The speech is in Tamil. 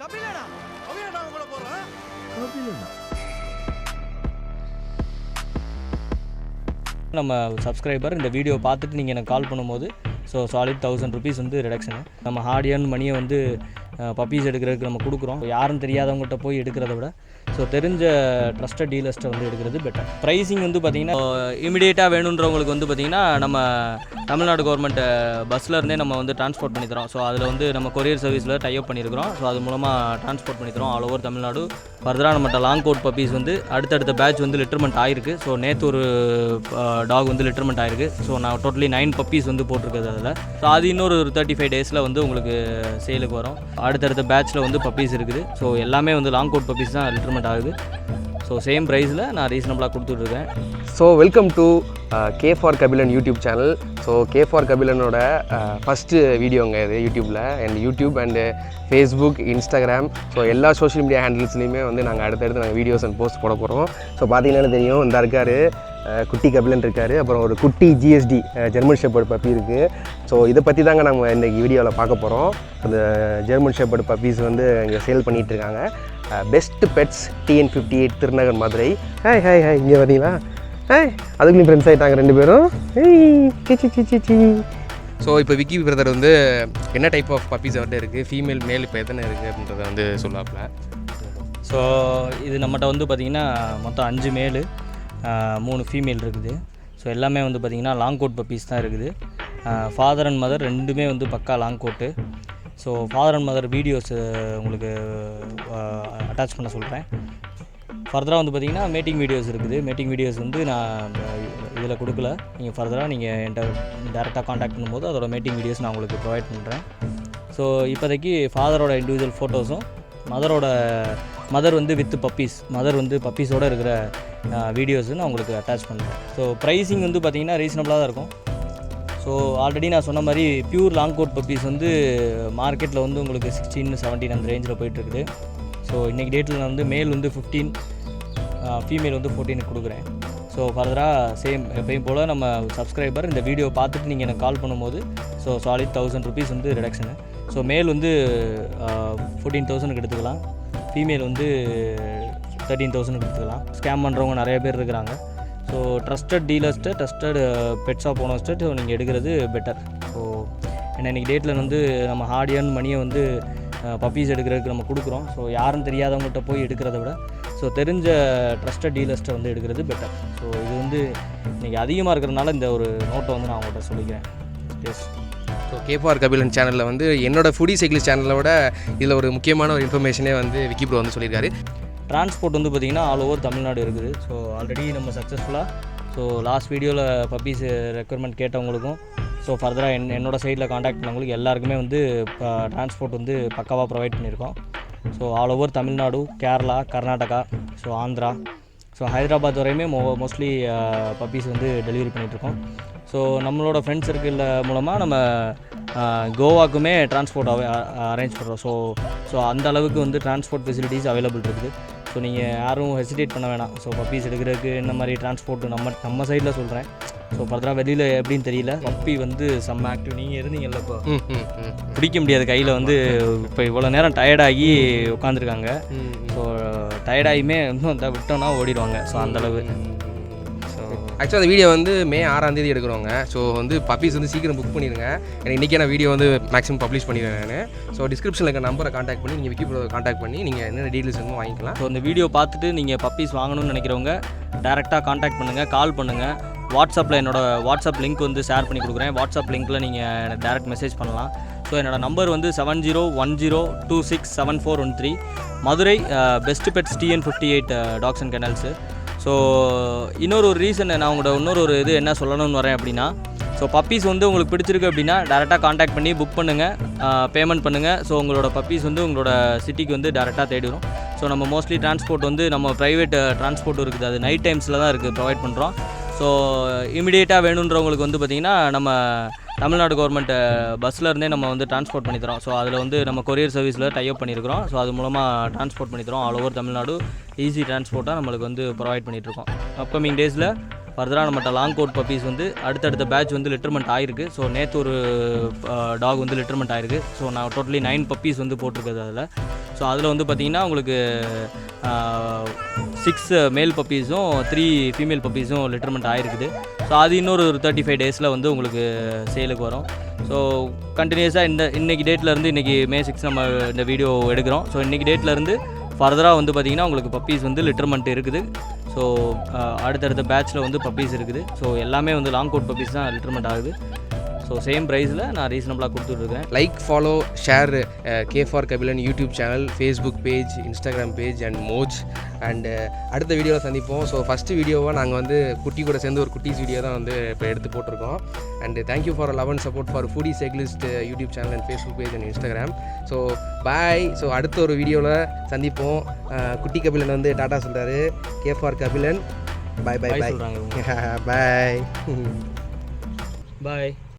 Kabilan உங்களை போறோம். Kabilan. நம்ம சப்ஸ்கிரைபர் இந்த வீடியோ பார்த்துட்டு நீங்கள் எனக்கு கால் பண்ணும்போது ஸோ சாலிட் 1000 rupees வந்து ரிடக்ஷனு. நம்ம ஹார்ட் ஏர்ன் மணியை வந்து பப்பீஸ் எடுக்கிறதுக்கு நம்ம கொடுக்குறோம். யாரும் தெரியாதவங்ககிட்ட போய் எடுக்கிறத விட ஸோ தெரிஞ்ச ட்ரஸ்டட் டீலர்ஸ்ட்டை வந்து எடுக்கிறது பெட்டர். ப்ரைஸிங் வந்து பார்த்திங்கன்னா இமிடியேட்டாக வேணுன்றவங்களுக்கு வந்து பார்த்திங்கன்னா நம்ம தமிழ்நாடு கவர்மெண்ட் பஸ்ஸில் இருந்தே நம்ம வந்து ட்ரான்ஸ்போர்ட் பண்ணி தரோம். ஸோ அதில் வந்து நம்ம கொரியர் சர்வீஸில் டைப் பண்ணியிருக்கிறோம். ஸோ அது மூலமாக ட்ரான்ஸ்போர்ட் பண்ணி தரோம் ஆல் ஓவர் தமிழ்நாடு. ஃபர்தராக நம்மகிட்ட லாங் கோட் பப்பீஸ் வந்து அடுத்தடுத்த பேட்ச் வந்து லிட்டர்மெண்ட் ஆகிருக்கு. ஸோ நேற்று ஒரு டாக் வந்து லிட்டர்மெண்ட் ஆகிருக்கு. ஸோ நான் டோட்டலி 9 பப்பீஸ் வந்து போட்டிருக்குது அதில். ஸோ அது இன்னொரு 35 days வந்து உங்களுக்கு சேலுக்கு வரும். அடுத்தடுத்த பேட்ச்சில் வந்து பப்பீஸ் இருக்குது. ஸோ எல்லாமே வந்து லாங் கோட் பப்பீஸ் தான் லிட்டர்மெண்ட் ஆகுது. ஸோ சேம் ப்ரைஸில் நான் ரீசனபிளாக கொடுத்துட்ருக்கேன். So welcome to K for Kabilan YouTube channel. So K for கபிலனோட ஃபஸ்ட்டு வீடியோங்க இது யூடியூப்பில். And YouTube and Facebook, Instagram, so எல்லா சோஷியல் மீடியா ஹேண்டில்ஸ்லையுமே வந்து நாங்கள் அடுத்தடுத்து நாங்கள் வீடியோஸ் அண்ட் போஸ்ட் போட போகிறோம். ஸோ பார்த்தீங்கன்னா தெரியும், இந்த இருக்கார் குட்டி கபிலன் இருக்கார். அப்புறம் ஒரு குட்டி GSD ஜெர்மன் ஷெப்பர்ட் பப்பி இருக்குது. ஸோ இதை பற்றி தாங்க நம்ம இன்றைக்கி வீடியோவில் பார்க்க போகிறோம். அந்த ஜெர்மன் ஷெப்பர்ட் பப்பீஸ் வந்து இங்கே சேல் பண்ணிகிட்ருக்காங்க. Best pets TN58 Thirunagar Madurai. Hi hi hi, இங்கே பார்த்தீங்களா? ஹாய், அதுக்குள்ளேயும் ஃப்ரெண்ட்ஸ் ஆகிட்டாங்க 2 பேரும். சி. ஸோ இப்போ விக்கி பிரதர் வந்து என்ன டைப் ஆஃப் பப்பீஸ் அவர்கிட்ட இருக்குது, ஃபீமேல் மேல் இப்போ எத்தனை இருக்குது அப்படின்றத வந்து சொல்லாப்ல. ஸோ இது நம்மகிட்ட வந்து பார்த்திங்கன்னா மொத்தம் 5 மேலு 3 ஃபீமேல் இருக்குது. ஸோ எல்லாமே வந்து பார்த்திங்கன்னா லாங் கோட் பப்பீஸ் தான் இருக்குது. ஃபாதர் அண்ட் மதர் ரெண்டுமே வந்து பக்கா long coat. So father and mother videos உங்களுக்கு அட்டாச் பண்ண சொல்கிறேன். ஃபர்தராக வந்து பார்த்திங்கன்னா மேட்டிங் வீடியோஸ் இருக்குது. மேட்டிங் வீடியோஸ் வந்து நான் இதில் கொடுக்கல. நீங்கள் ஃபர்தராக நீங்கள் என்கிட்ட டேரெக்டாக காண்டாக்ட் பண்ணும்போது அதோட மேட்டிங் வீடியோஸ் நான் உங்களுக்கு ப்ரொவைட் பண்ணுறேன். ஸோ இப்போதைக்கு ஃபாதரோட இண்டிவிஜுவல் ஃபோட்டோஸும் மதர் வந்து வித் பப்பீஸ், மதர் வந்து பப்பீஸோடு இருக்கிற வீடியோஸு நான் உங்களுக்கு அட்டாச் பண்ணுறேன். ஸோ ப்ரைஸிங் வந்து பார்த்திங்கன்னா ரீசனபிளாக தான் இருக்கும். ஸோ ஆல்ரெடி நான் சொன்ன மாதிரி பியூர் லாங் கோட் பப்பீஸ் வந்து மார்க்கெட்டில் வந்து உங்களுக்கு 16-17 அந்த ரேஞ்சில் போயிட்டுருக்குது. ஸோ இன்றைக்கி டேட்டில் நான் வந்து மேல் வந்து 15, ஃபீமேல் வந்து 14 கொடுக்குறேன். ஸோ ஃபர்தராக சேம் எப்பயும் போல் நம்ம சப்ஸ்கிரைபர் இந்த வீடியோ பார்த்துட்டு நீங்கள் எனக்கு கால் பண்ணும்போது ஸோ சாலிட் 1000 rupees வந்து ரிடக்ஷனு. ஸோ மேல் வந்து 14,000 எடுத்துக்கலாம், ஃபீமேல் வந்து 13,000 எடுத்துக்கலாம். ஸ்கேம் பண்ணுறவங்க நிறைய பேர் இருக்கிறாங்க. ஸோ ட்ரஸ்டட் டீலர்ஸ்ட்டு, ட்ரஸ்டட் பெட் ஷாப் ஓனர்ஸ்ட்டு நீங்கள் எடுக்கிறது பெட்டர். ஸோ ஏன்னா இன்றைக்கி டேட்டில் வந்து நம்ம ஹார்ட் ஏர்ன் மணியை வந்து பப்பீஸ் எடுக்கிறதுக்கு நம்ம கொடுக்குறோம். ஸோ யாரும் தெரியாதவங்ககிட்ட போய் எடுக்கிறத விட ஸோ தெரிஞ்ச ட்ரஸ்டட் டீலர்ஸ்ட்டை வந்து எடுக்கிறது பெட்டர். ஸோ இது வந்து இன்றைக்கி அதிகமாக இருக்கிறதுனால இந்த ஒரு நோட்டை வந்து நான் உங்கள்கிட்ட சொல்லிக்கிறேன். Yes. So K for Kabilan சேனலில் வந்து என்னோடய ஃபுடி சைக்கிள்ஸ் சேனலை விட இதில் ஒரு முக்கியமான ஒரு இன்ஃபர்மேஷனே வந்து விக்கி ப்ரோ வந்து சொல்லியிருக்காரு. ட்ரான்ஸ்போர்ட் வந்து பார்த்திங்கன்னா ஆல் ஓவர் தமிழ்நாடு இருக்குது. ஸோ ஆல்ரெடி நம்ம சக்ஸஸ்ஃபுல்லாக ஸோ லாஸ்ட் வீடியோவில் பப்பீஸ் ரெக்குயர்மெண்ட் கேட்டவங்களுக்கும் ஸோ ஃபர்தராக என்னோடய சைடில் காண்டாக்ட் பண்ணவங்களுக்கு எல்லாருக்குமே வந்து இப்போ ட்ரான்ஸ்போர்ட் வந்து பக்காவாக ப்ரொவைட் பண்ணியிருக்கோம். So all over Tamil Nadu, Kerala, Karnataka, so Andhra, so Hyderabad வரையுமே மோஸ்ட்லி பப்பீஸ் வந்து டெலிவரி பண்ணிகிட்ருக்கோம். ஸோ நம்மளோட ஃப்ரெண்ட்ஸ் சர்க்கிள் மூலமாக நம்ம கோவாக்குமே ட்ரான்ஸ்போர்ட் அரேஞ்ச் பண்ணுறோம். ஸோ அந்த அளவுக்கு வந்து ட்ரான்ஸ்போர்ட் ஃபெசிலிட்டிஸ் அவைலபிள் இருக்குது. ஸோ நீங்கள் யாரும் ஹெசிடேட் பண்ண வேணாம். ஸோ பப்பீஸ் எடுக்கிறதுக்கு என்ன மாதிரி ட்ரான்ஸ்போர்ட் நம்ம சைடில் சொல்கிறேன். ஸோ ஃபர்தராக வெளியில் எப்படின்னு தெரியல. பப்பி வந்து செம்ம ஆக்டிவ். நீங்கள் இருந்தீங்கல்ல இப்போ பிடிக்க முடியாது கையில் வந்து. இப்போ இவ்வளோ நேரம் டயர்டாகி உட்காந்துருக்காங்க. ஸோ டயர்டாகியுமே இன்னும் விட்டோன்னா ஓடிடுவாங்க. ஸோ அந்தளவு. ஆக்சுவலாக அந்த வீடியோ வந்து மே 6ஆம் தேதி எடுக்கிறோங்க. ஸோ வந்து பப்பீஸ் வந்து சீக்கிரம் புக் பண்ணிடுங்க. எனக்கு இன்றைக்கி நான் வீடியோ வந்து மேக்ஸிமம் பப்ளிஷ் பண்ணிடுவேன் நான். ஸோ டிஸ்கிரிப்ஷனில் இருக்க நம்பரை காண்டாக்ட் பண்ணி நீங்கள் விக்கி ப்ரோ காண்டாக்ட் பண்ணி நீங்கள் என்னென்ன டீட்டெயில்ஸ் வந்து வாங்கிக்கலாம். ஸோ இந்த வீடியோ பார்த்துட்டு நீங்கள் பப்பீஸ் வாங்கணும்னு நினைக்கிறவங்க டேரெக்டாக காண்டாக்ட் பண்ணுங்கள், கால் பண்ணுங்கள். வாட்ஸ்அப்பில் என்னோடய வாட்ஸ்அப் லிங்க் வந்து ஷேர் பண்ணி கொடுக்குறேன். வாட்ஸ்அப் லிங்க்கில் நீங்கள் டேரெக்ட் மெசேஜ் பண்ணலாம். ஸோ என்னோடய நம்பர் வந்து 7010267413. Madurai best pets TN58 dogs and kennels. So இன்னொரு ரீசன் நான் உங்களோட இன்னொரு இது என்ன சொல்லணும்னு வரேன் அப்படின்னா, ஸோ பப்பீஸ் வந்து உங்களுக்கு பிடிச்சிருக்கு அப்படின்னா டேரெக்டாக காண்டாக்ட் பண்ணி புக் பண்ணுங்கள், பேமெண்ட் பண்ணுங்கள். ஸோ உங்களோட பப்பீஸ் வந்து உங்களோட சிட்டிக்கு வந்து டேரெக்டாக தேடிடும். ஸோ நம்ம மோஸ்ட்லி ட்ரான்ஸ்போர்ட் வந்து நம்ம ப்ரைவேட் ட்ரான்ஸ்போர்ட் இருக்குது, அது நைட் டைம்ஸில் தான் இருக்குது, ப்ரொவைட் பண்ணுறோம். ஸோ இமிடியேட்டாக வேணுன்றவங்களுக்கு வந்து பார்த்திங்கன்னா நம்ம தமிழ்நாடு கவர்மெண்ட் பஸ்ஸில் இருந்தே நம்ம வந்து ட்ரான்ஸ்போர்ட் பண்ணி தரோம். ஸோ அதில் வந்து நம்ம கொரியர் சர்வீஸில் டைப் பண்ணியிருக்கிறோம். ஸோ அது மூலமாக ட்ரான்ஸ்போர்ட் பண்ணி தரோம் ஆல் ஓவர் தமிழ்நாடு. ஈஸி ட்ரான்ஸ்போர்ட்டாக நம்மளுக்கு வந்து ப்ரொவைட் பண்ணிகிட்ருக்கோம். அப்கமிங் டேஸில் ஃபர்தராக நம்மகிட்ட லாங் கோட் பப்பீஸ் வந்து அடுத்தடுத்த பேட்ச் வந்து லிட்டர்மெண்ட் ஆகிருக்கு. ஸோ நேற்று ஒரு டாக் வந்து லிட்டர்மெண்ட் ஆகிருக்கு. ஸோ நான் டோட்டலி 9 பப்பீஸ் வந்து போட்டிருக்குது அதில். ஸோ அதில் வந்து பார்த்திங்கன்னா உங்களுக்கு 6 மேல் பப்பீஸும் 3 ஃபீமேல் பப்பீஸும் லிட்டர்மெண்ட் ஆகிருக்குது. ஸோ அது இன்னொரு 35 டேஸில் வந்து உங்களுக்கு சேலுக்கு வரும். ஸோ கண்டினியூஸாக இன்றைக்கி டேட்லேருந்து இன்றைக்கி May 6 நம்ம இந்த வீடியோ எடுக்கிறோம். ஸோ இன்றைக்கி டேட்லேருந்து ஃபர்தராக வந்து பார்த்திங்கன்னா உங்களுக்கு பப்பீஸ் வந்து லிட்டர்மெண்ட் இருக்குது. ஸோ அடுத்தடுத்த பேட்ச்சில் வந்து பப்பீஸ் இருக்குது. ஸோ எல்லாமே வந்து லாங் கோட் பப்பீஸ் தான் லிட்டர்மெண்ட் ஆகுது. ஸோ சேம் ப்ரைஸில் நான் ரீசனபிளாக கொடுத்துட்ருக்கேன். Like, follow, share K for Kabilan YouTube channel, Facebook page, Instagram page and Moj. And அடுத்த வீடியோவில் சந்திப்போம். ஸோ ஃபஸ்ட்டு வீடியோவாக நாங்கள் வந்து குட்டி கூட சேர்ந்து ஒரு குட்டீஸ் வீடியோ தான் வந்து இப்போ எடுத்து போட்டிருக்கோம். And thank you for love and support for foodie cyclist YouTube channel and Facebook page and Instagram. So bye. So அடுத்த ஒரு வீடியோவில் சந்திப்போம். குட்டி கபிலன் வந்து டாட்டா சொல்கிறாரு. K for Kapilan. Bye bye bye. சொல்கிறாங்க. பாய் பாய்.